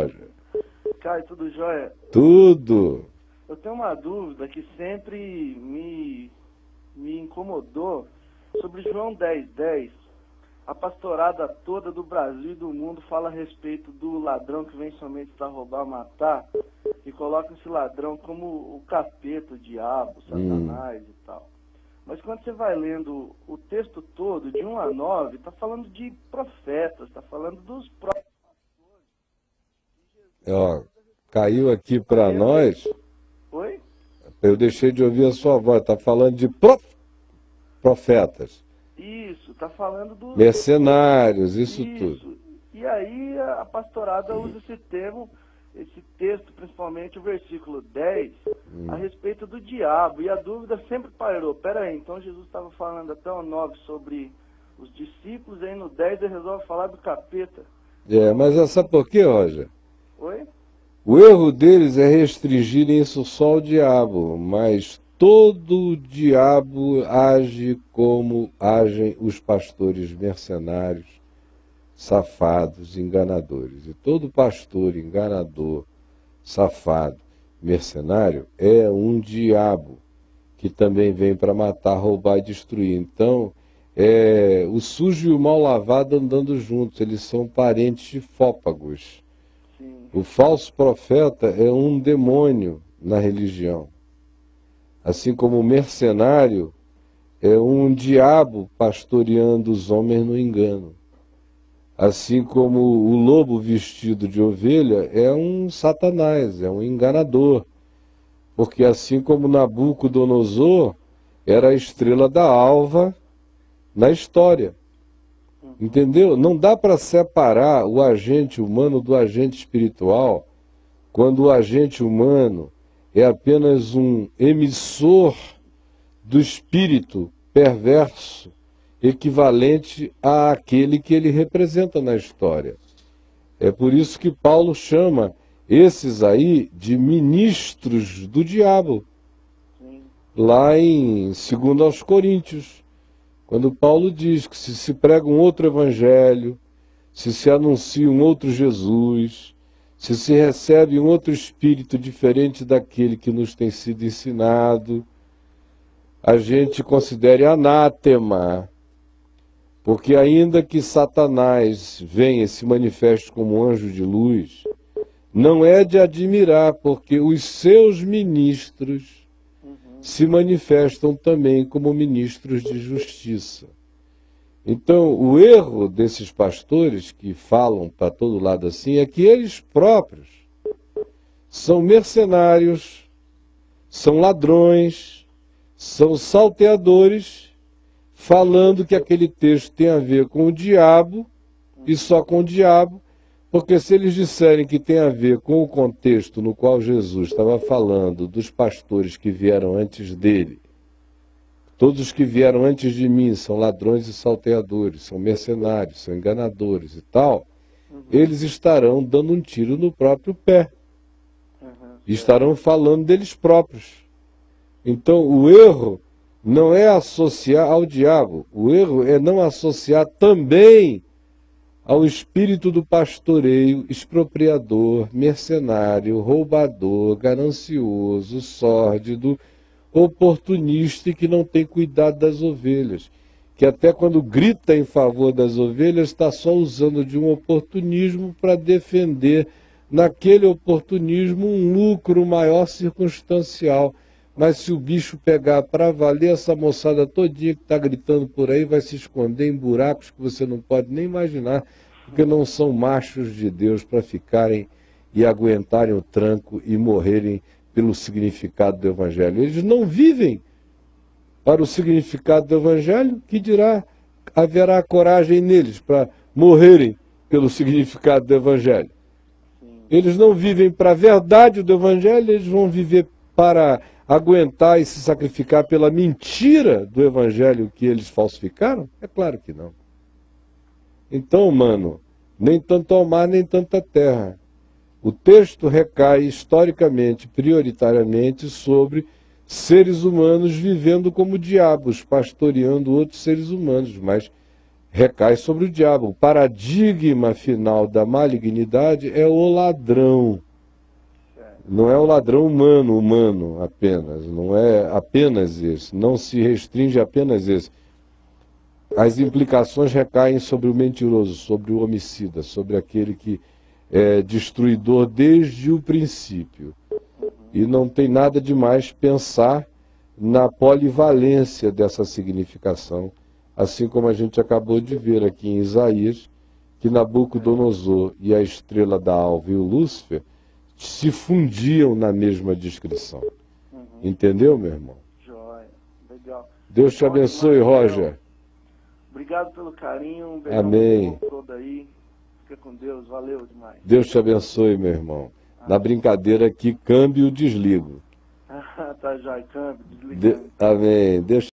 Roger? Caio, tudo jóia? Tudo. Eu tenho uma dúvida que sempre me incomodou sobre João 10:10. A pastorada toda do Brasil e do mundo fala a respeito do ladrão que vem somente para roubar, matar, e coloca esse ladrão como o capeta, o diabo, Satanás e tal. Mas quando você vai lendo o texto todo, de 1 a 9, está falando de profetas, está falando dos próprios pastores. Ó, caiu aqui para nós. Oi? Eu deixei de ouvir a sua voz. Está falando de profetas. Isso, está falando dos mercenários, isso tudo. E aí a pastorada usa esse termo, esse texto, principalmente o versículo 10, a respeito do diabo. E a dúvida sempre pairou. Peraí, então Jesus estava falando até o 9 sobre os discípulos, e aí no 10 ele resolve falar do capeta. Mas sabe por quê, Roger? Oi? O erro deles é restringirem isso só ao diabo, mas todo diabo age como agem os pastores mercenários, safados, enganadores. E todo pastor enganador, safado, mercenário é um diabo que também vem para matar, roubar e destruir. Então, o sujo e o mal lavado andando juntos, eles são parentes fópagos. Sim. O falso profeta é um demônio na religião. Assim como o mercenário é um diabo pastoreando os homens no engano. Assim como o lobo vestido de ovelha é um satanás, é um enganador. Porque assim como Nabucodonosor era a estrela da alva na história. Entendeu? Não dá para separar o agente humano do agente espiritual quando o agente humano é apenas um emissor do espírito perverso, equivalente àquele que ele representa na história. É por isso que Paulo chama esses aí de ministros do diabo. Sim. Lá em 2 aos Coríntios, quando Paulo diz que se prega um outro evangelho, se anuncia um outro Jesus, se recebe um outro espírito diferente daquele que nos tem sido ensinado, a gente considere anátema, porque ainda que Satanás venha e se manifeste como anjo de luz, não é de admirar, porque os seus ministros se manifestam também como ministros de justiça. Então, o erro desses pastores que falam para todo lado assim é que eles próprios são mercenários, são ladrões, são salteadores, falando que aquele texto tem a ver com o diabo e só com o diabo, porque se eles disserem que tem a ver com o contexto no qual Jesus estava falando dos pastores que vieram antes dele, todos os que vieram antes de mim são ladrões e salteadores, são mercenários, são enganadores e tal, eles estarão dando um tiro no próprio pé. Estarão falando deles próprios. Então, o erro não é associar ao diabo, o erro é não associar também ao espírito do pastoreio expropriador, mercenário, roubador, ganancioso, sórdido, oportunista e que não tem cuidado das ovelhas, que até quando grita em favor das ovelhas está só usando de um oportunismo para defender naquele oportunismo um lucro maior circunstancial. Mas se o bicho pegar para valer, essa moçada todinha que está gritando por aí vai se esconder em buracos que você não pode nem imaginar, porque não são machos de Deus para ficarem e aguentarem o tranco e morrerem pelo significado do Evangelho. Eles não vivem para o significado do Evangelho, que dirá haverá coragem neles para morrerem pelo significado do Evangelho. Eles não vivem para a verdade do Evangelho, eles vão viver para aguentar e se sacrificar pela mentira do Evangelho que eles falsificaram? É claro que não. Então, mano, nem tanto ao mar, nem tanta terra. O texto recai historicamente, prioritariamente, sobre seres humanos vivendo como diabos, pastoreando outros seres humanos, mas recai sobre o diabo. O paradigma final da malignidade é o ladrão. Não é o ladrão humano apenas, não é apenas esse, não se restringe a apenas esse. As implicações recaem sobre o mentiroso, sobre o homicida, sobre aquele que é destruidor desde o princípio. E não tem nada de mais pensar na polivalência dessa significação, assim como a gente acabou de ver aqui em Isaías, que Nabucodonosor e a estrela da alva e o Lúcifer se fundiam na mesma descrição. Entendeu, meu irmão? Joia. Legal. Deus te abençoe, Roger. Obrigado pelo carinho. Um beijão Amém. todo aí. Fica com Deus. Valeu demais. Deus te abençoe, meu irmão. Na brincadeira aqui, câmbio, desligo. Tá, já, câmbio, desligando. Amém. Deus